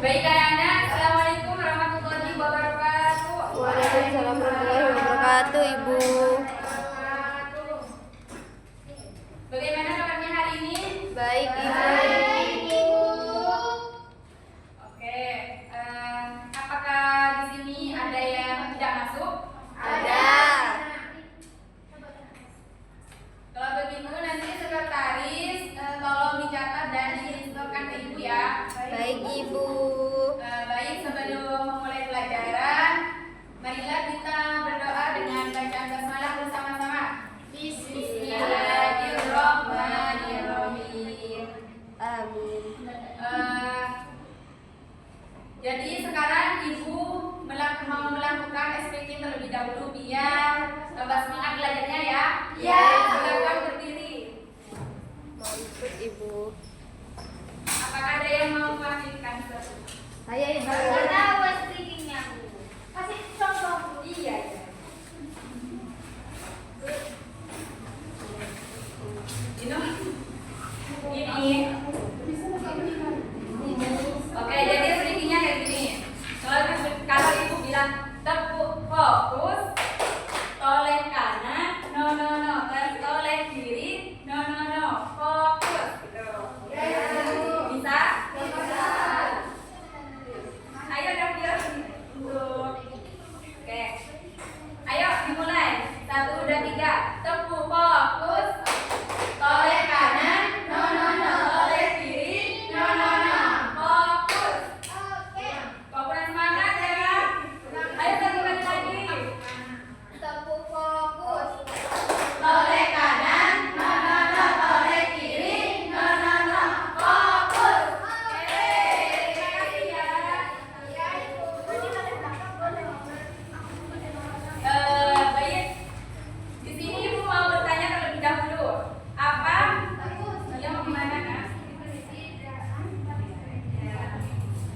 Baik anak-anak, Assalamualaikum warahmatullahi wabarakatuh. Waalaikumsalam warahmatullahi wabarakatuh, Ibu. Bagaimana kabarnya hari ini? Baik, Ibu. Oke, apakah di sini ada yang tidak masuk? Ada. Kalau begitu nanti sekretaris tolong dicatat dan diinstruksikan ke Ibu ya. Baik, Ibu. Baik, sebelum memulai pelajaran, marilah kita berdoa dengan bacaan basmalah bersama-sama. Bismillahirrahmanirrahim. Amin. Jadi sekarang Ibu mau melakukan SPK terlebih dahulu biar tambah semangat belajarnya ya. Ya. Silakan berdiri. Mau ikut, Ibu. Apakah ada yang mau melakukan sesuatu? Saya, Ibu. Kasih contoh. Iya. Ini. Oke, jadi sedikitnya kayak gini. Kalau Ibu bilang tepuk fokus, toleh kanan, no, toleh kiri, no, fokus. Gitu. Bisa? Ayo dong, untuk. Oke. Ayo dimulai. 1, 2, 3. Tepuk fokus. Toleh kanan, no, toleh kiri, no, fokus. Fokus semangat ya. Ayo satu kali lagi. Tepuk fokus. Toleh kanan, no, toleh kiri, no, fokus. Oke, terima kasih ya. Baik. Di sini Ibu mau bertanya terlebih dahulu. Apa? Dia mau gimana, Kak?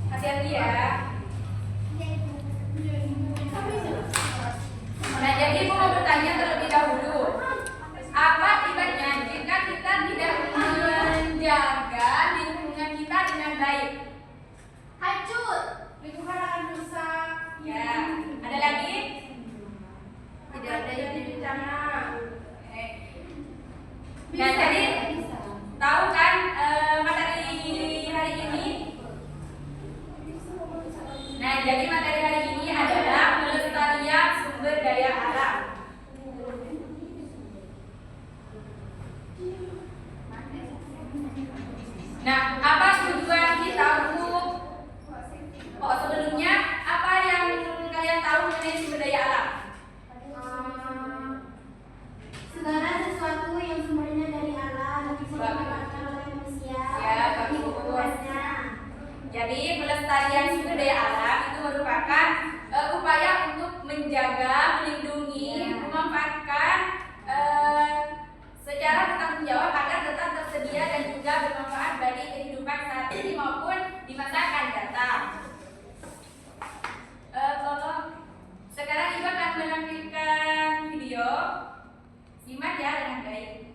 Hati-hati ya. Nah, jadi Ibu mau bertanya terlebih dahulu. Apa akibatnya jika kita tidak menjaga lingkungan kita dengan baik? Hancur. Lingkungan akan rusak. Ya. Ada lagi? Tidak ada yang bencana. Nah, jadi tahu kan materi hari ini? Nah, jadi materi hari ini adalah pelestarian sumber daya alam. Nah, apa tujuan kita untuk sebelumnya apa yang kalian tahu mengenai sumber daya alam? Segala sesuatu yang sumbernya dari alam bisa dimanfaatkan oleh manusia. Ya, bagus. Jadi pelestarian sumber daya alam itu merupakan upaya untuk menjaga, melindungi, memanfaatkan secara bertanggung jawab agar tetap tersedia dan juga bermanfaat bagi kehidupan saat ini maupun di masa akan datang. Tolong sekarang Ibu akan menampilkan video. Simak ya dengan baik.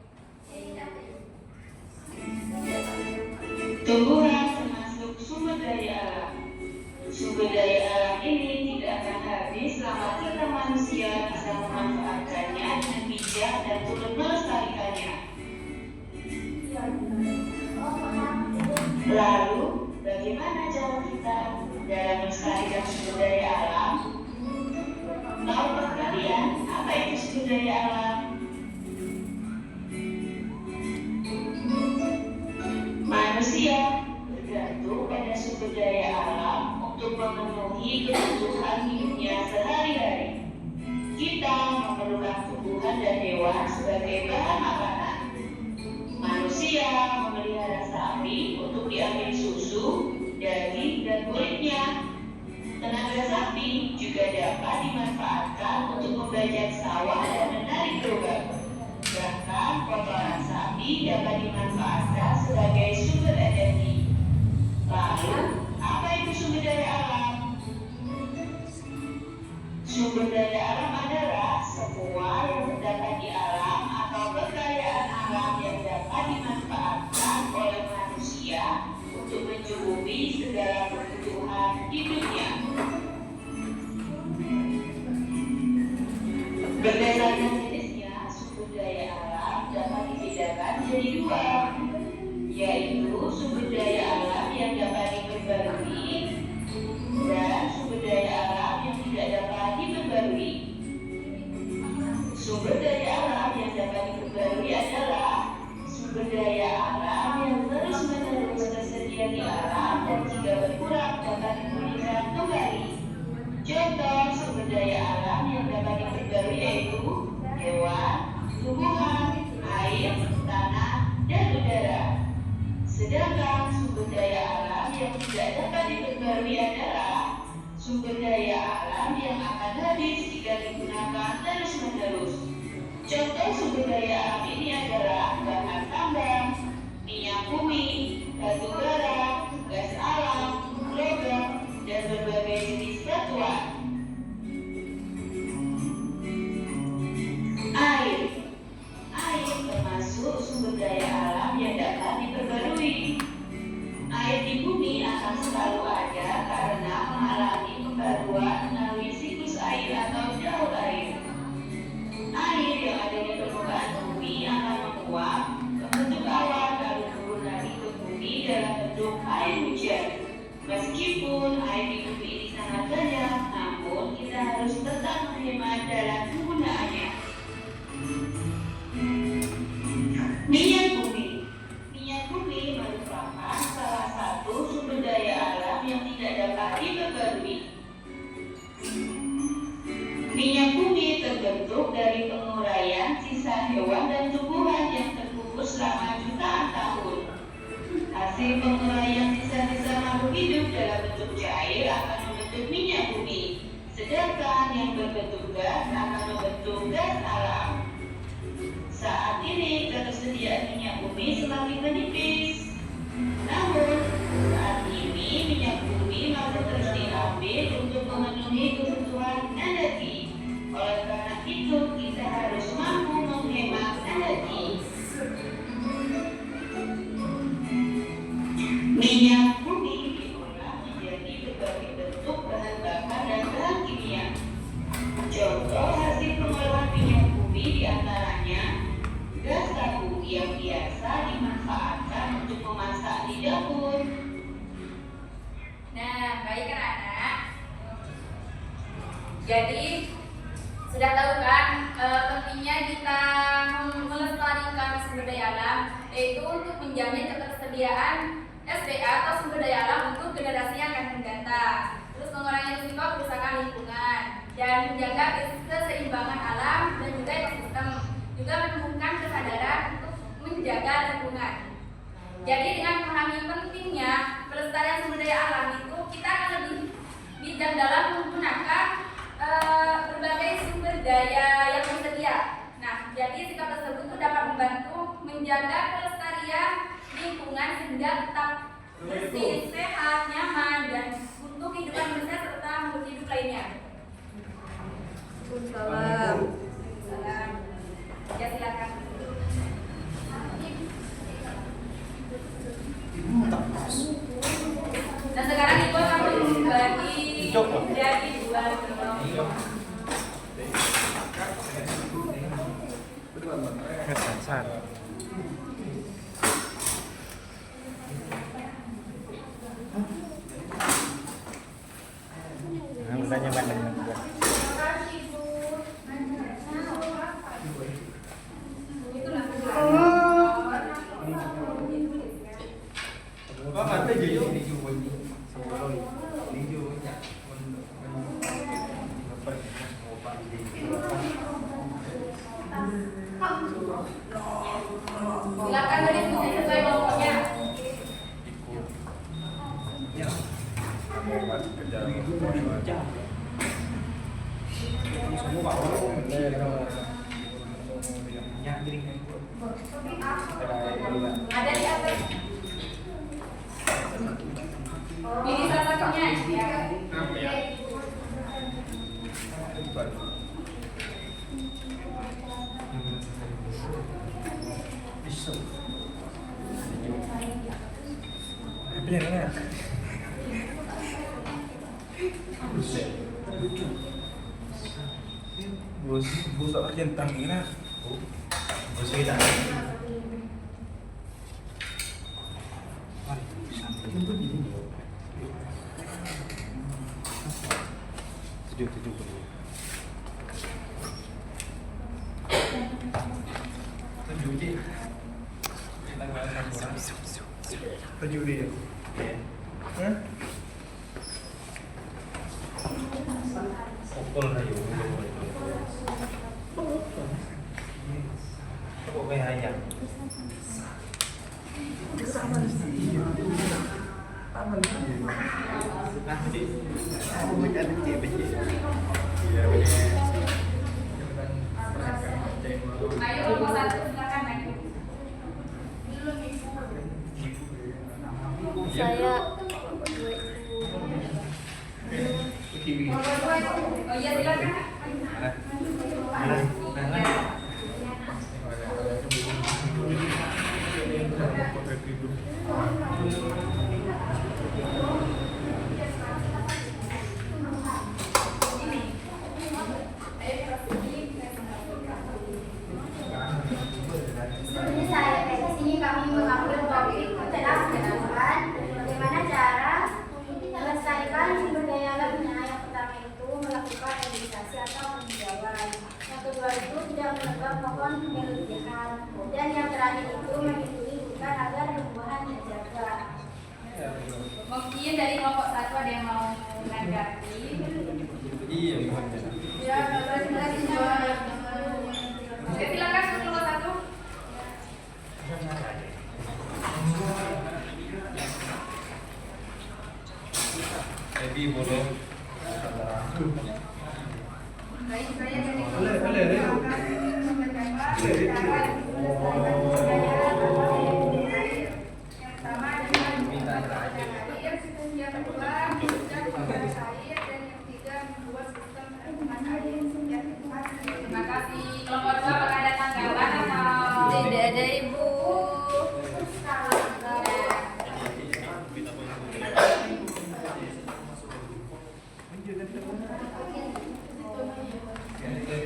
Tumbuhan termasuk sumber daya alam. Sumber daya alam ini tidak akan habis selama kita manusia bisa memanfaatkannya dengan bijak dan turut melestarikannya. Lalu, bagaimana cara kita dalam melestarikan sumber daya alam? Tahukah kalian apa itu sumber daya alam? Manusia bergantung pada sumber daya alam untuk memenuhi kebutuhan hidupnya sehari-hari. Kita memerlukan tumbuhan dan hewan sebagai bahan makanan. Manusia memelihara sapi untuk diambil susu, daging, dan kulitnya. Tenaga sapi juga dapat dimanfaatkan untuk membajak sawah dan menarik gerobak. Bahkan kotoran sapi dapat dimanfaatkan sebagai sumber energi. Lalu, apa itu sumber daya alam? Sumber daya alam adalah semua yang terdapat di alam atau kekayaan alam yang dapat dimanfaatkan oleh manusia untuk mencukupi segala kebutuhan tumbuhan hidupnya. Berdasarkan jenisnya, sumber daya alam dapat dibedakan jadi dua, yaitu sumber daya alam yang dapat diperbarui dan sumber daya alam yang tidak dapat diperbarui. Sumber daya alam yang dapat diperbarui adalah sumber daya alam yang terus-menerus tersedia di alam dan jika berkurang dapat dipulihkan kembali. Contoh sumber daya alam yang dapat diperbarui yaitu hewan, tumbuhan, air, tanah, dan udara. Sedangkan sumber daya alam yang tidak dapat diperbarui adalah sumber daya alam yang akan habis jika digunakan terus-menerus. Contoh sumber daya alam ini adalah bahan tambang, minyak bumi, batu bara, gas alam, logam, dan berbagai jenis batuan. Air termasuk sumber daya alam yang dapat diperbarui. Air di bumi akan selalu ada karena mengalami pembaruan melalui siklus air atau daur air. Air yang ada di permukaan bumi akan menguap, membentuk awan lalu turun lagi ke bumi dalam bentuk air hujan. Meskipun air di bumi ini sangat banyak, namun kita harus tetap menghemat dalam penggunaannya. Minyak bumi merupakan salah satu sumber daya alam yang tidak dapat diperbarui. Minyak bumi terbentuk dari penguraian sisa hewan dan tumbuhan yang terkubur selama jutaan tahun. Hasil penguraian sisa-sisa makhluk hidup dalam bentuk cair akan membentuk minyak bumi, sedangkan yang berbentuk gas akan membentuk gas alam. Saat ini ketersediaan minyak bumi semakin menipis. Namun, saat ini minyak bumi masih terus diambil untuk memenuhi kebutuhan energi. Oleh karena itu, kita harus mampu menghemat energi. Minyak bumi diolah menjadi berbagai bentuk bahan bakar dan bahan kimia. Contoh hasil pengolahan minyak bumi diantaranya gas tabung yang biasa dimanfaatkan untuk memasak di dapur. Nah, baik anak-anak. Jadi sudah tahu kan pentingnya kita melestarikan sumber daya alam, yaitu untuk menjamin ketersediaan SDA atau sumber daya alam untuk generasi yang akan mendatang. Terus mengurangi risiko kerusakan lingkungan dan menjaga keseimbangan alam dan juga ekosistem. Juga menumbuhkan kesadaran untuk menjaga lingkungan. Jadi dengan memahami pentingnya pelestarian sumber daya alam itu, kita akan lebih bijak dalam menggunakan berbagai sumber daya yang tersedia. Nah, jadi sikap tersebut itu dapat membantu menjaga kelestarian lingkungan sehingga tetap bersih, sehat, nyaman, dan untuk kehidupan manusia serta makhluk hidup lainnya. Waalaikumsalam. Ya, silakan. Dan sekarang ibu akan membagi jadi dua kelompok. Silakan berdiskusi sesuai kelompoknya. Ada di atas. Ini salah satunya ya. Bus tak kentang ini lah. Bus kita. Tujuh. Tujuh dia. Pukul na yun. Ako may hayang. Ako mag-alit kayo ba Ayo kelompok 1 silakan naik. Saya Oh iya silakan. Seperti saya di sini kami mengambil topik penjelasan bagaimana cara melestarikan sumber daya alamnya. Yang pertama itu melakukan rehabilitasi atau penghijauan. Yang kedua itu tidak menebang pohon berlebihan. Dan yang terakhir itu melindungi hutan agar tumbuhan terjaga. Mungkin dari kelompok 1 ada yang mau menanggapi. Iya. Ya, terima kasih. Oke, silakan kelompok 1. Jadi boleh. Baik, saya dari Boleh. yang pertama adalah air, yang kedua menjaga kualitas air, dan yang ketiga membuat sistem penerimaan air. Terima kasih. Kelompok 2 apakah ada tanggapan atau tidak ada ibu.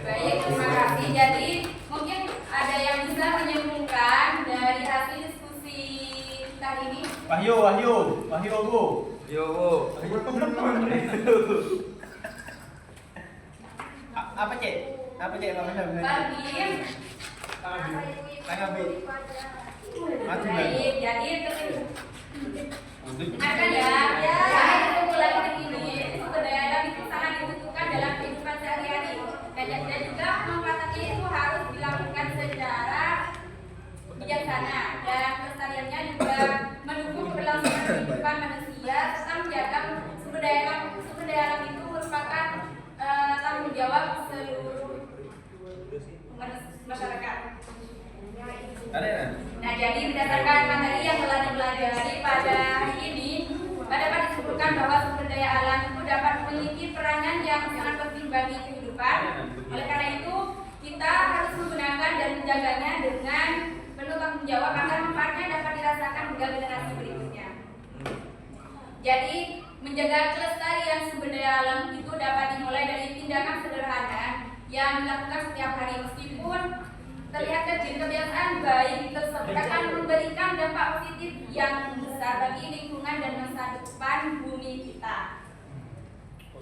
Baik, terima kasih. Jadi mungkin ada yang bisa menyimpulkan dari hasil diskusi kita ini. Wahyu Bu. Yo Bu. Apa cek? Apa cek Pak Mesam? Barbin. Tanggapi. Mati Baik, jadi Untuk ada ya kesimpulan begini, sumber daya alam itu sangat dibutuhkan dalam kehidupan sehari-hari. Dan juga pemanfaatannya itu harus dilakukan secara bijaksana dan pelestariannya juga mendukung keberlangsungan kehidupan manusia serta menjaga sumber daya alam. Sumber daya alam itu merupakan tanggung jawab seluruh masyarakat. ada ya? Nah, jadi berdasarkan materi yang telah dipelajari pada hari ini, dapat disimpulkan bahwa sumber daya alam itu dapat memiliki peranan yang sangat penting bagi kehidupan. Oleh karena itu, kita harus menggunakan dan menjaganya dengan penuh tanggung jawab agar manfaatnya dapat dirasakan hingga generasi berikutnya. Jadi, menjaga kelestarian sumber daya alam itu dapat dimulai dari tindakan sederhana yang dilakukan setiap hari, meskipun terlihat kecil. Kebiasaan baik tersebut akan memberikan dampak positif yang besar bagi lingkungan dan masa depan bumi kita.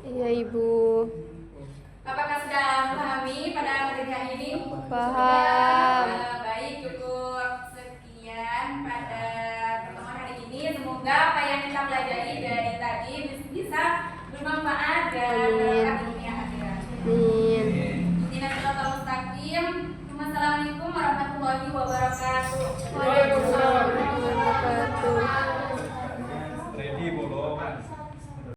Iya ibu. Apakah sudah memahami pada materi hari ini? Paham. Baik, cukup sekian pada pertemuan hari ini. Semoga apa yang kita pelajari dari tadi bisa bermanfaat dan dapat dunia akhirat. Amin. Assalamualaikum warahmatullahi wabarakatuh. Waalaikumsalam warahmatullahi wabarakatuh.